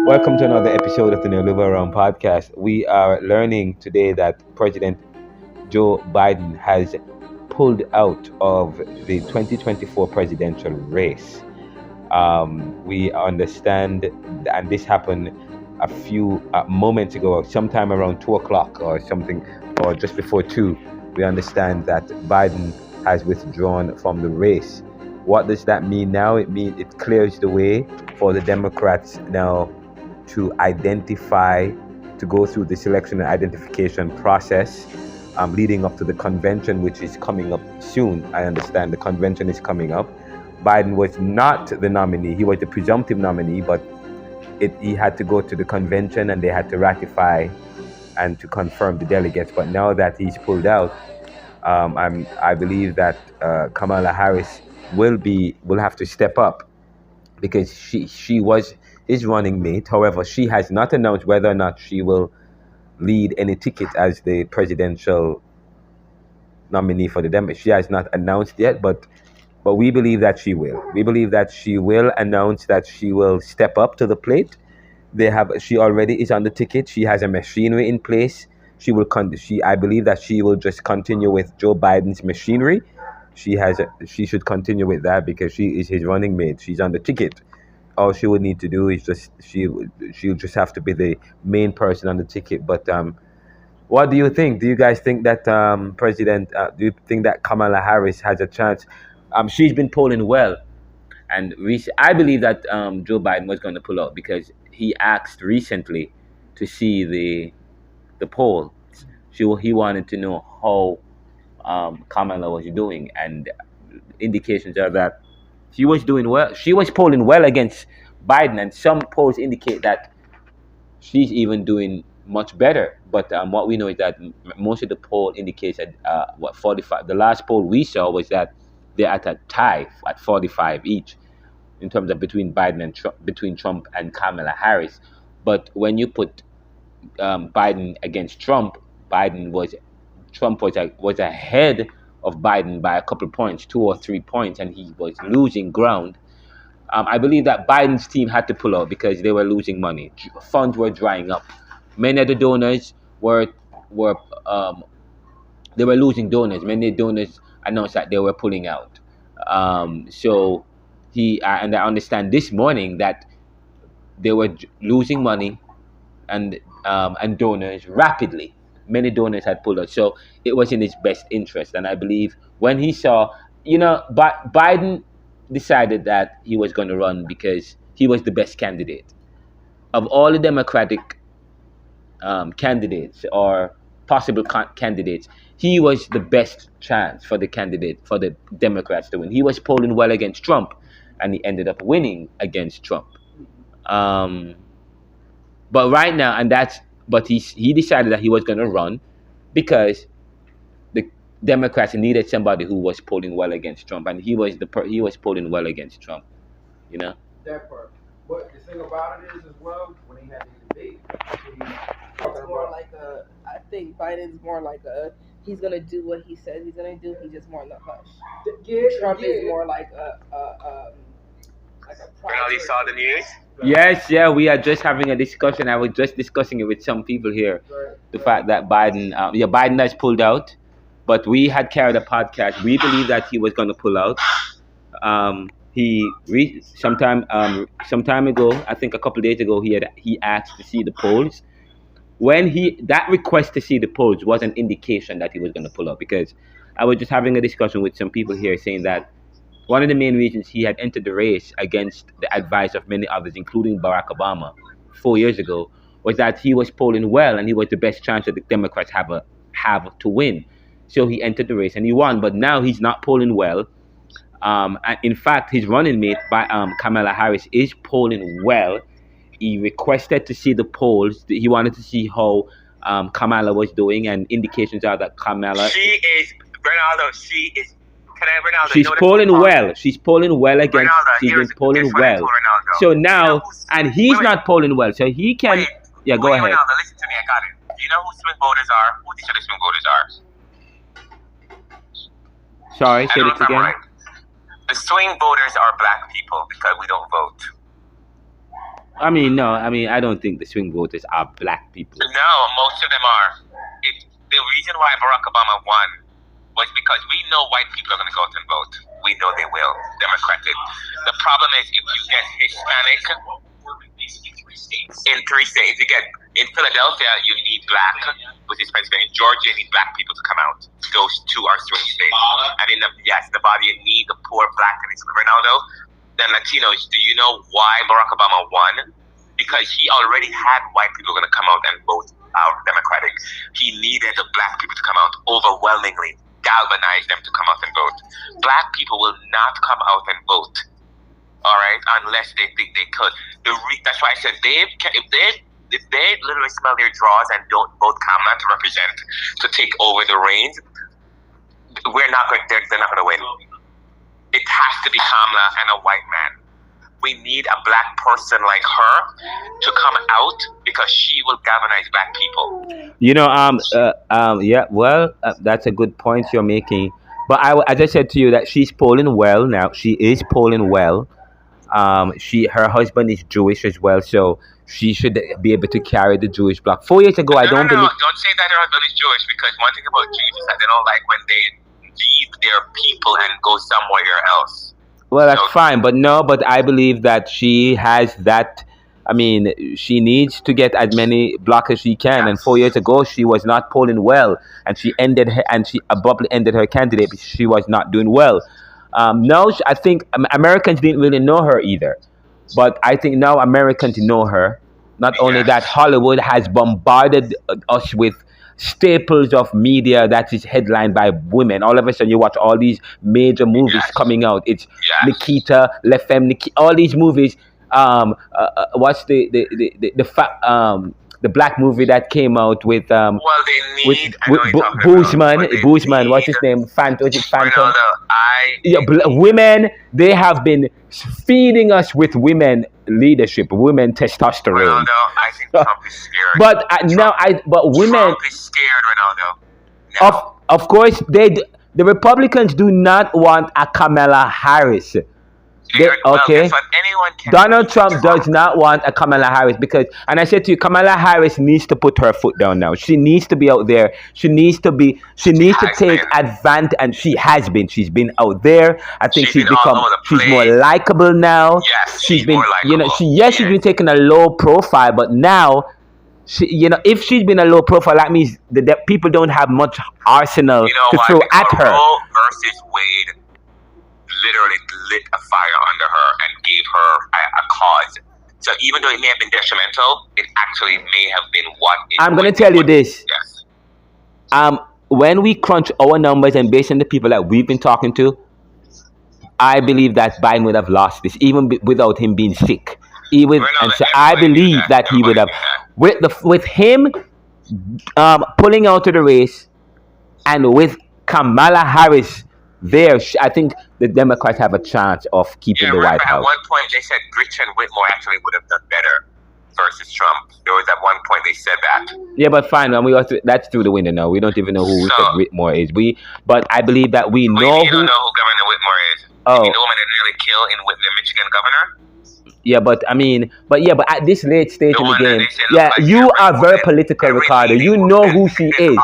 Welcome to another episode of the Neoliberal Round Podcast. We are learning today that President Joe Biden has pulled out of the 2024 presidential race. We understand, and this happened a few moments ago, sometime around 2 o'clock or something, or just before 2. We understand that Biden has withdrawn from the race. What does that mean now? It means it clears the way for the Democrats now to identify, to go through the selection and identification process leading up to the convention, which is coming up soon. I understand the convention is coming up. Biden was not the nominee. He was the presumptive nominee, but he had to go to the convention and they had to ratify and to confirm the delegates. But now that he's pulled out, I believe that Kamala Harris will have to step up because she was his running mate. However, she has not announced whether or not she will lead any ticket as the presidential nominee for the Democrats. She has not announced yet, but we believe that she will. We believe that she will announce that she will step up to the plate. She already is on the ticket. She has a machinery in place. I believe that she will just continue with Joe Biden's machinery. She should continue with that because she is his running mate. She's on the ticket. All she would need to do is she'll just have to be the main person on the ticket. But what do you think? Do you guys think that do you think that Kamala Harris has a chance? She's been polling well, and I believe that Joe Biden was going to pull out because he asked recently to see the poll. He wanted to know how Kamala was doing, and indications are that she was doing well. She was polling well against Biden, and some polls indicate that she's even doing much better. But what we know is that most of the poll indicates that 45. The last poll we saw was that they're at a tie at 45 each in terms of between Trump and Kamala Harris. But when you put Biden against Trump was ahead of Biden by a couple of points, 2 or 3 points, and he was losing ground. I believe that Biden's team had to pull out because they were losing money. Funds were drying up. Many of the donors were they were losing donors. Many donors announced that they were pulling out. So and I understand this morning that they were losing money and donors rapidly. Many donors had pulled out, so it was in his best interest. And I believe when he saw, Biden decided that he was going to run because he was the best candidate of all the Democratic candidates or possible candidates. He was the best chance for the Democrats to win. He was polling well against Trump, and he ended up winning against Trump. But right now, he decided that he was going to run because the Democrats needed somebody who was polling well against Trump, and he was polling well against Trump. That part. But the thing about it is, as well, when he had the debate, It's more like I think Biden's more like he's gonna do what he says he's gonna do. He's just more in the hush. Trump is more like a Renaldo, you saw the news? Yes, yeah, we are just having a discussion. I was just discussing it with some people here. Right. The fact that Biden has pulled out, but we had carried a podcast. We believe that he was going to pull out. Sometime ago, I think a couple of days ago, he asked to see the polls. When that request to see the polls was an indication that he was going to pull out, because I was just having a discussion with some people here saying that one of the main reasons he had entered the race against the advice of many others, including Barack Obama 4 years ago, was that he was polling well and he was the best chance that the Democrats have to win. So he entered the race and he won, but now he's not polling well. In fact, his running mate, Kamala Harris, is polling well. He requested to see the polls. He wanted to see how Kamala was doing, and indications are that Kamala... She's polling well. She's polling well against. She's been polling well. So now, and he's not polling well. So he can. Yeah, go ahead. Renaldo, listen to me. I got it. Do you know who swing voters are? Who do you say the swing voters are? Sorry, say it again. Right. The swing voters are black people because we don't vote. I mean, no. I mean, I don't think the swing voters are black people. No, most of them are. The reason why Barack Obama won was because we know white people are going to go out and vote. We know they will, Democratic. The problem is if you get Hispanic in 3 states, if you get in Philadelphia, you need black, which is Pennsylvania. In Georgia, you need black people to come out. Those two are swing states. And in Nevada, you need the poor black. And it's Renaldo. Then Latinos, do you know why Barack Obama won? Because he already had white people going to come out and vote out Democratic. He needed the black people to come out overwhelmingly, galvanize them to come out and vote. Black people will not come out and vote, all right, unless they think they could. That's why I said if they literally smell their draws and don't vote Kamala to represent, to take over the reins, they're not going to win. It has to be Kamala and a white man. We need a black person like her to come out because she will galvanize black people. You know, yeah. Well, that's a good point you're making. But as I said to you, that she's polling well now. She is polling well. Her husband is Jewish as well, so she should be able to carry the Jewish bloc. 4 years ago, I don't believe. Don't say that her husband is Jewish, because one thing about Jews is that they don't like when they leave their people and go somewhere else. Well, that's fine, but I believe that she has that. I mean, she needs to get as many blocks as she can. And 4 years ago, she was not polling well, and she abruptly ended her candidate because she was not doing well. Now, I think Americans didn't really know her either, but I think now Americans know her. Not only that, Hollywood has bombarded us with staples of media that is headlined by women. All of a sudden, you watch all these major movies coming out. It's Nikita, Le Femme, all these movies. What's the black movie that came out with Boozman, what's his name? Phantom. Women, they have been feeding us with women leadership, women testosterone. Ronaldo, I think Trump is scared. But women. Trump is scared, Ronaldo. No. Of course, the Republicans do not want a Kamala Harris. Okay. Donald Trump does not want a Kamala Harris because, and I said to you, Kamala Harris needs to put her foot down now. She needs to be out there. She needs to take advantage, and she has been. She's been out there. I think she's more likable now. Yes, she's been, more likable. She's been taking a low profile, but now, if she's been a low profile, that means that people don't have much arsenal to throw at her. Roe versus Wade literally lit a fire under her and gave her a cause. So even though it may have been detrimental, it actually may have been what it I'm going to tell you this. Yes. When we crunch our numbers and based on the people that we've been talking to, I believe that Biden would have lost this, even without him being sick. I believe that he would have. With him pulling out of the race and with Kamala Harris there, I think the Democrats have a chance of keeping the White House. At one point, they said Rich and Whitmore actually would have done better versus Trump. There was at one point they said that. Yeah, but fine. That's through the window now. We don't even know who Whitmore is. But I believe that we know. You don't know who Governor Whitmore is. Oh. You mean the woman that nearly killed in the Michigan governor? Yeah, but at this late stage in the game, you are very political, Ricardo. You know who she is.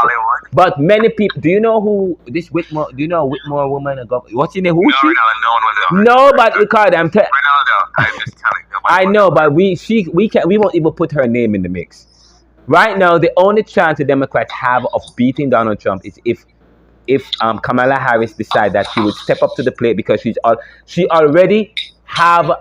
But many people, do you know who this Whitmore? Do you know a Whitmore woman? What's her name? Who is she? No, but Ricardo, I'm just telling you. I know, but we won't even put her name in the mix. Right now, the only chance the Democrats have of beating Donald Trump is if Kamala Harris decide that she would step up to the plate because she already have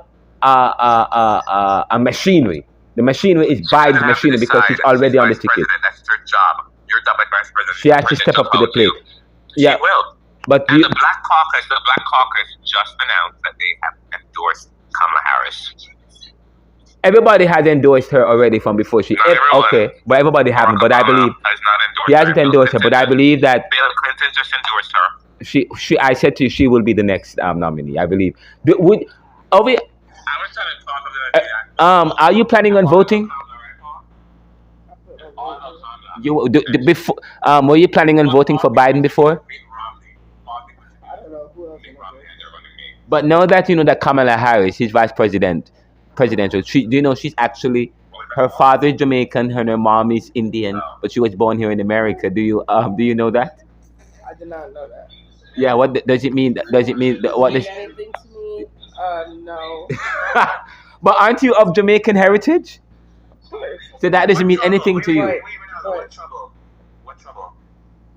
a machinery. The machinery is Biden's machinery because she's already on the ticket. That's her job. Your job as vice president. She has to step up to the plate. She will. But the Black Caucus just announced that they have endorsed Kamala Harris. Everybody has endorsed her already from before she. Okay, but everybody hasn't. But I believe he hasn't endorsed her. But I believe that Bill Clinton just endorsed her. She. I said to you, she will be the next nominee. I believe. I was trying to talk about that. Are you planning on voting? Before, were you planning on voting for Biden before? I don't know who else. But now that you know that Kamala Harris, his vice president, presidential. Do you know she's actually her father is Jamaican and her mom is Indian, but she was born here in America. Do you know that? I did not know that. Yeah. What does it mean? Does it mean what? Does it mean anything to me? No. But aren't you of Jamaican heritage? Of course. So that doesn't mean anything to you. What trouble? What trouble?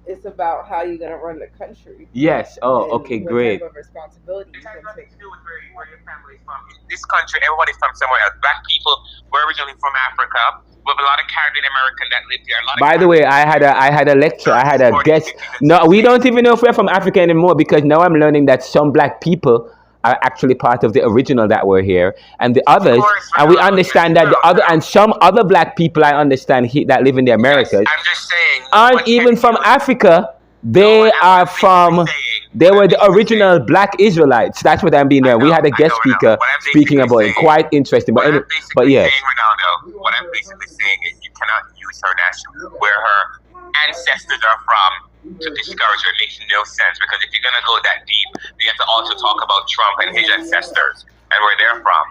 It's about how you're gonna run the country. Yes. Oh, and okay, what great. type of responsibility It you has can nothing take. to do with where your family is from. In this country, everybody's from somewhere else. Black people were originally from Africa. We have a lot of Caribbean American that live here. A lot of By the way, I had a lecture. I had a guest. No, we don't even know if we're from Africa anymore because now I'm learning that some black people are actually part of the original that were here, and the others, and we understand that the other and some other black people I understand that live in the Americas I'm just saying. aren't even from Africa. They are from. They were the original black Israelites. That's what I'm being there. We had a guest speaker speaking about it. Quite interesting. But anyway, but yes. Ronaldo, what I'm basically saying is you cannot use her national where her ancestors are from to discourage her. It makes no sense because if you're gonna go that deep, you have to also talk about Trump and his ancestors and where they're from.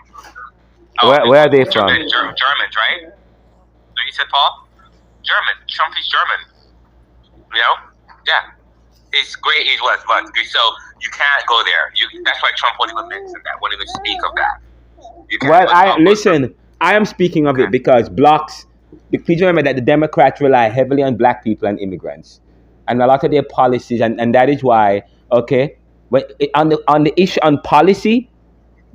Where are they from? Germans, right? So you said Paul? German. Trump is German. You know? Yeah. It's great. It was, but so you can't go there. That's why Trump won't even mention that. Won't even speak of that. Well, listen. I am speaking of it because blacks. Please remember that the Democrats rely heavily on black people and immigrants, and a lot of their policies, and that is why. Okay, on the issue on policy,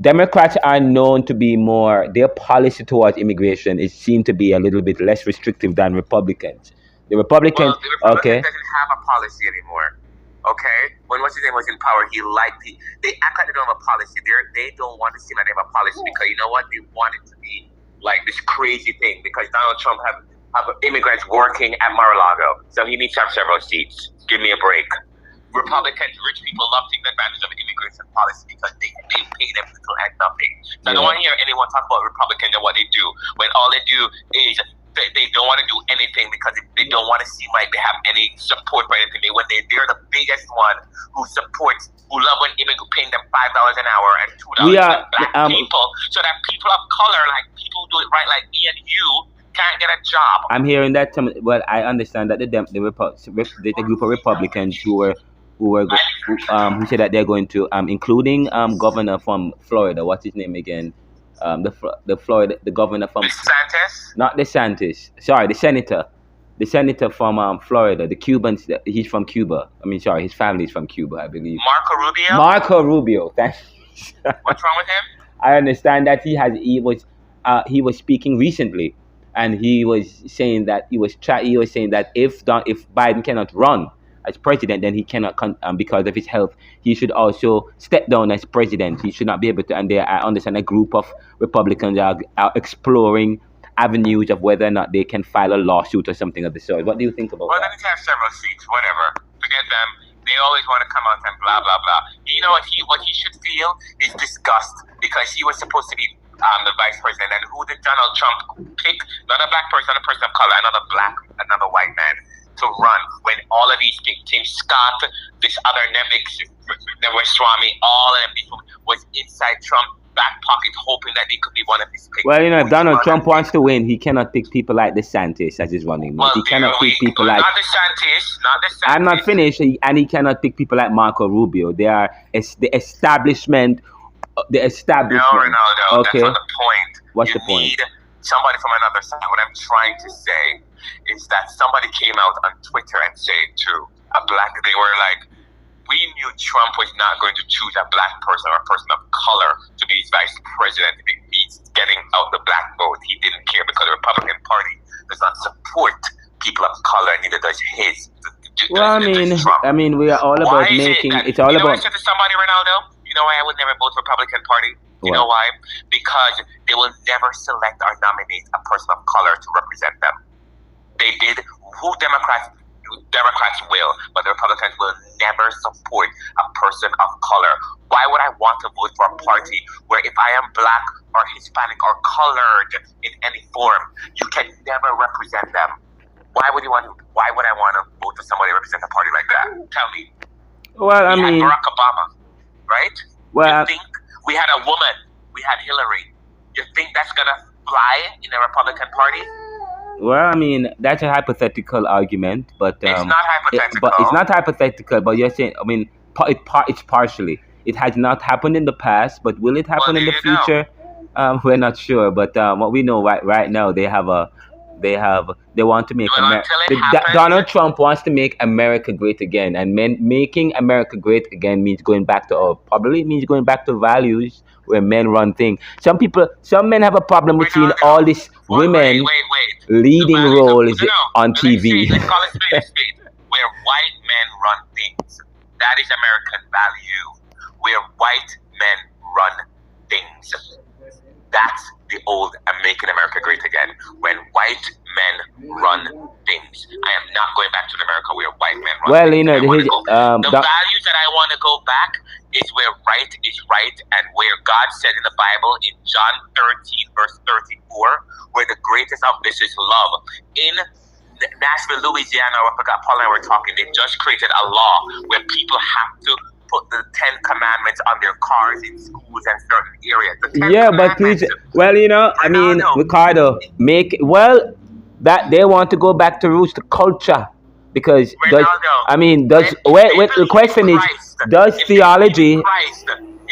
Democrats are known to be more. Their policy towards immigration is seen to be a little bit less restrictive than Republicans. The Republicans, the Republicans doesn't have a policy anymore. Okay, when what's his name was in power, they act like they don't have a policy. They don't want to seem like they have a policy because you know what? They want it to be like this crazy thing because Donald Trump have immigrants working at Mar-a-Lago, so he needs to have several seats. Give me a break. Republicans, rich people love taking advantage of immigration policy because they pay them to act nothing. So I don't want to hear anyone talk about Republicans and what they do when all they do is they don't want to do anything because they don't want to seem like they have any support for anything. They're the biggest one who love when immigrants paying them $5 an hour and $2 black people, so that people of color, like people who do it right, like me and you, can't get a job. I'm hearing that. Well, I understand that the group of Republicans who said that they're going to, including governor from Florida. What's his name again? The governor from DeSantis? Not DeSantis. Sorry, the senator. The senator from Florida. The Cubans. He's from Cuba. I mean, sorry, his family is from Cuba, I believe. Marco Rubio. Thanks. What's wrong with him? I understand that he was speaking recently, and he was saying that if Biden cannot run as president, then he cannot because of his health. He should also step down as president. He should not be able to. And I understand a group of Republicans are exploring avenues of whether or not they can file a lawsuit or something of the sort. What do you think about that? Well, they need to have several seats. Whatever. Forget them. They always want to come out and blah blah blah. You know what he should feel is disgust because he was supposed to be the vice president, and who did Donald Trump pick? Not a black person, not a person of color, another white man to run when all of these Tim Scott, this other Swami, all of them people was inside Trump's back pocket hoping that they could be one of his picks. Well, if Donald Trump wants to win, he cannot pick people like DeSantis as his running mate. He cannot pick people like... Not DeSantis. I'm not finished, and he cannot pick people like Marco Rubio. They are the establishment. No, Ronaldo, okay. That's not the point. What's the point? You need somebody from another side. What I'm trying to say is that somebody came out on Twitter and said to they were like, we knew Trump was not going to choose a black person or a person of color to be his vice president if it means getting out the black vote. He didn't care because the Republican Party does not support people of color, neither does his. Well, I mean, we are all about making. It's all about. I said to somebody, Ronaldo, you know why I would never vote for Republican Party? You know why? Because they will never select or nominate a person of color to represent them. They did. Democrats will, but the Republicans will never support a person of color. Why would I want to vote for a party where if I am black or Hispanic or colored in any form, you can never represent them? Why would I want to vote for somebody to represent a party like that? Tell me. Well, I mean, Barack Obama, right? Well, you think we had a woman? We had Hillary. You think that's gonna fly in the Republican Party? Well, I mean, that's a hypothetical argument, but It's not hypothetical. but it's not hypothetical. But you're saying, I mean, it's partially. It has not happened in the past, but will it happen in the there you go. future? We're not sure. But what we know right now, they want to make Well, America. until it happens- Donald Trump wants to make America great again, and making America great again means going back to probably means going back to values where men run things. Some men have a problem with seeing all these women Wait. leading The values of- roles on Let's TV. say- let's call it spade a spade. Where white men run things. That is American value. Where white men run things. That's the old Making America Great Again. When white men run things. I am not going back to an America where white men run Well, things. you know, the the- values that I want to go back is where right is right, and where God said in the Bible in John 13 verse 34, where the greatest of this is love. In Nashville, Louisiana, I forgot Paul and I were talking, they just created a law where people have to put the 10 commandments on their cars in schools and certain areas. The 10 Yeah, but please, commandments. well, you know, I mean, Renaldo. Ricardo, that they want to go back to roots, to culture, because Renaldo, the question is, does theology? If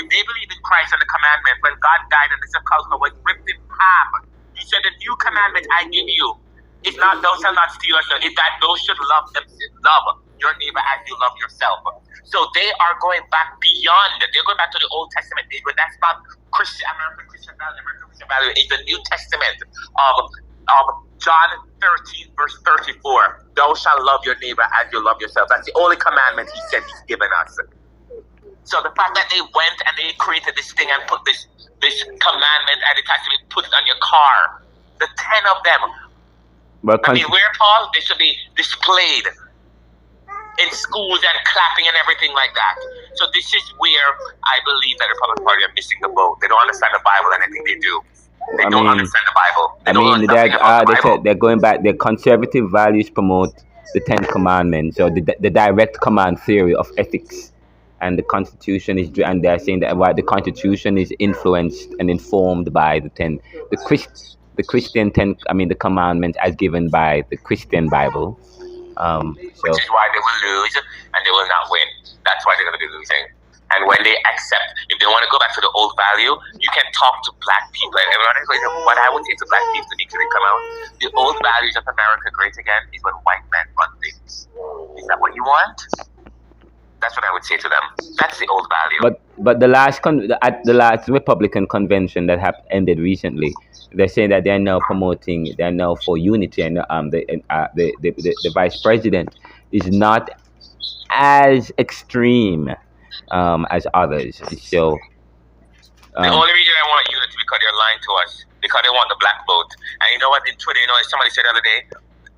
they believe in Christ and the commandment, when God died and the sepulchre was ripped in half, He said, "The new commandment I give you is not thou shalt not steal, is that thou should love your neighbor as you love yourself." So they are going back beyond. They're going back to the Old Testament. But that's not American Christian value. American Christian value is the New Testament of John 13 verse 34. Thou shalt love your neighbor as you love yourself. That's the only commandment He said He's given us. So the fact that they went and they created this thing and put this commandment and it has to be put on your car, the 10 of them. But I mean, where, Paul? They should be displayed in schools and clapping and everything like that. So this is where I believe that the Republican Party are missing the boat. They don't understand the Bible, and I think they do. They don't understand the Bible. They don't know nothing about the Bible. They're going back. Their conservative values promote the 10 Commandments, or the direct command theory of ethics, and the Constitution is, and they're saying that the Constitution is influenced and informed by the Christian 10. I mean, the commandments as given by the Christian Bible. Which is why they will lose and they will not win. That's why they're going to be losing. And when they accept, if they want to go back to the old value, you can talk to black people. And what I would say to black people need to come out. The old values of America great again is when white men run things. Is that what you want? That's what I would say to them. That's the old value. But at the last Republican convention that ended recently, they're saying that they're now for unity, and the vice president is not as extreme as others. So the only reason I want unity because they're lying to us, because they want the black vote. And you know what? In Twitter, somebody said the other day,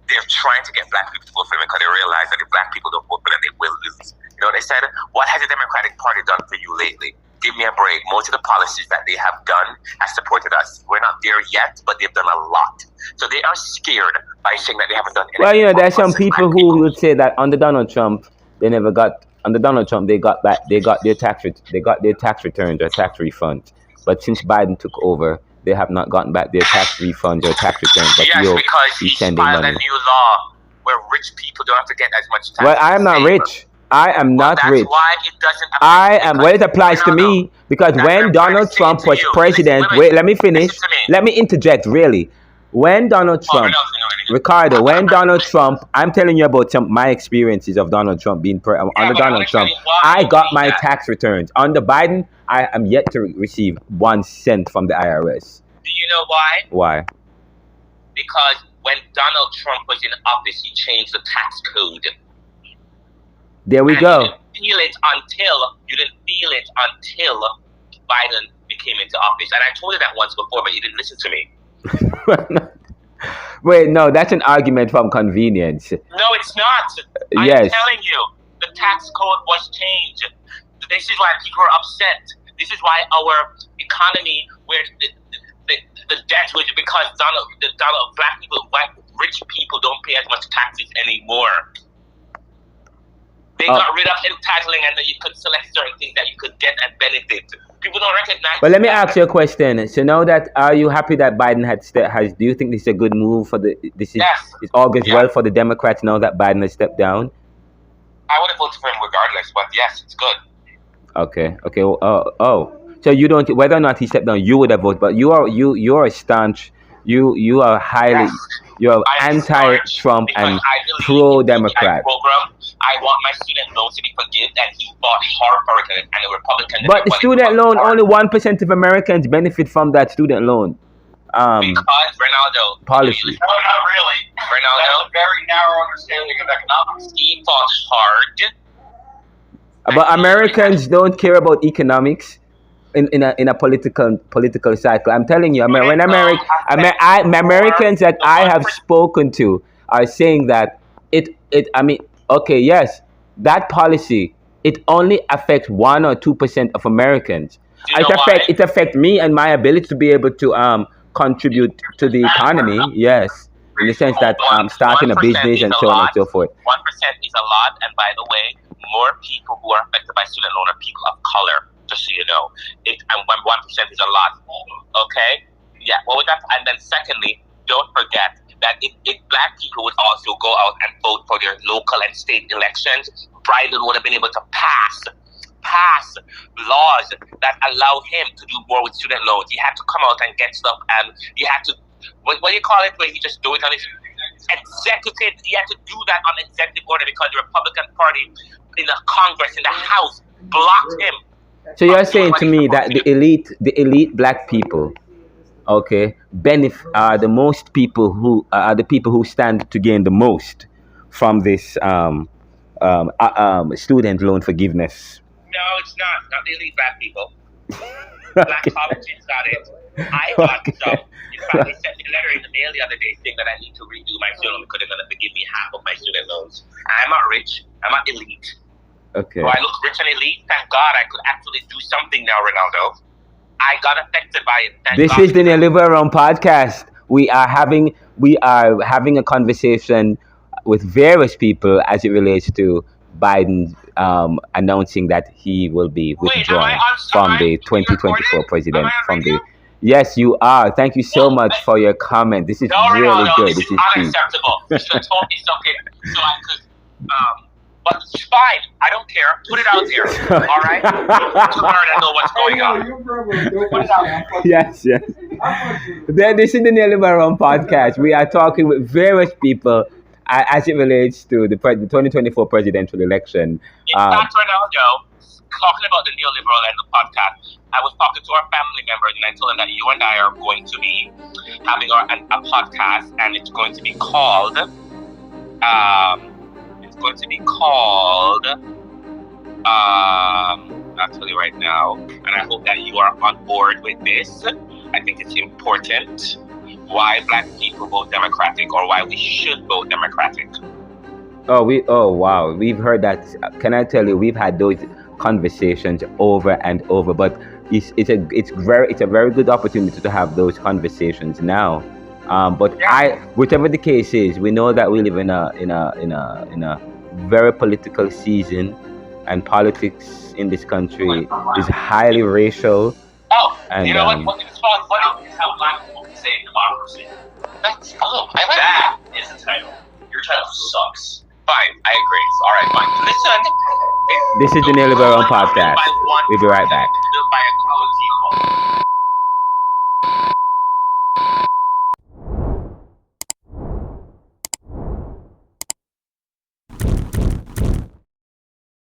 they're trying to get black people to vote for them because they realize that if black people don't vote for them, they will lose. You know, they said, what has the Democratic Party done for you lately? Give me a break. Most of the policies that they have done have supported us. We're not there yet, but they've done a lot. So they are scared by saying that they haven't done anything. Well, you know, there are some people who would say that under Donald Trump, they got their tax returns or tax refunds. But since Biden took over, they have not gotten back their tax refunds or tax returns. But yes, because he's filed a new law where rich people don't have to get as much tax. Well, I am not rich. I am not rich. That's why it doesn't affect well, it applies to me because when Donald Trump was president, wait, let me finish. Let me interject, really. When Donald Trump, Ricardo, when Donald Trump, I'm telling you about my experiences of Donald Trump being under Donald Trump. I got my tax returns. Under Biden, I am yet to receive 1 cent from the IRS. Do you know why? Why? Because when Donald Trump was in office, he changed the tax code. There we go. You didn't feel it until Biden became into office. And I told you that once before, but you didn't listen to me. Wait, no, that's an argument from convenience. No, it's not. I'm telling you, the tax code was changed. This is why people are upset. This is why our economy, where the debt was because black people, rich people don't pay as much taxes anymore. They got rid of entitling, and then you could select certain things that you could get and benefit. People don't recognize. But let me ask you a question. So now that, are you happy that Biden has? Do you think this is a good move for the? Yes. It augurs well for the Democrats now that Biden has stepped down. I would have voted for him regardless, but yes, it's good. Okay. So you don't, whether or not he stepped down, you would have voted, but you are a staunch. You are highly. Yes. You're I'm anti-Trump because and I believe pro-Democrat. in the program. I want my student loans to be forgiven, and he fought hard for it, and the Republicans. But the student loan, only 1% of Americans benefit from that student loan. Because Renaldo policy. No, not really. Renaldo, that's a very narrow understanding of economics. He fought hard. But Americans don't care about economics in a political cycle. I'm telling you, when Americans that I have spoken to are saying that yes, that policy, it only affects 1 or 2% of Americans. It affects me and my ability to be able to contribute to the economy. Yes, in the sense that starting a business and so on and so forth. 1% is a lot, and by the way, more people who are affected by student loan are people of color. Just so you know, and 1% is a lot. Okay, yeah. What would that? And then secondly, don't forget that if black people would also go out and vote for their local and state elections, Biden would have been able to pass laws that allow him to do more with student loans. He had to come out and get stuff, and he had to, what do you call it, where he just do it on his executive, he had to do that on executive order because the Republican Party in the Congress, in the House, blocked him. So you're saying to me that the elite black people, okay, are the most people who are the people who stand to gain the most from this student loan forgiveness? No, it's not. Not the elite black people. Black colleges got it. I got some. In fact, they sent me a letter in the mail the other day saying that I need to redo my student loan because they're going to forgive me half of my student loans. I'm not rich. I'm not elite. Okay. Do I look rich and elite? Thank God I could actually do something now, Renaldo. I got affected by it. This is the Neoliberal Round Podcast. We are having a conversation with various people as it relates to Biden announcing that he will be withdrawn from the 2024 president. Yes, you are. Thank you so much for your comment. This is really good. This is unacceptable. You should have told me something so I could. But it's fine. I don't care. Put it out there. All right? Tomorrow I know what's going on. Put it out there. Yes. Then this is the Neoliberal Round Podcast. We are talking with various people as it relates to the 2024 presidential election. In fact, Renaldo, talking about the Neoliberal and the podcast, I was talking to our family members and I told them that you and I are going to be having a podcast, and it's going to be called I'll tell you right now, and I hope that you are on board with this. I think it's important why black people vote Democratic, or why we should vote Democratic. Oh wow, we've heard that. Can I tell you, we've had those conversations over and over, but it's a very good opportunity to have those conversations now. Whichever the case is, we know that we live in a very political season, and politics in this country is highly racial. And you know what? It's funny is how black people can say democracy. I like that. Is the title. Your title sucks. Fine, I agree. All right, fine. Listen. This is the Neoliberal Round Podcast. We'll be right back.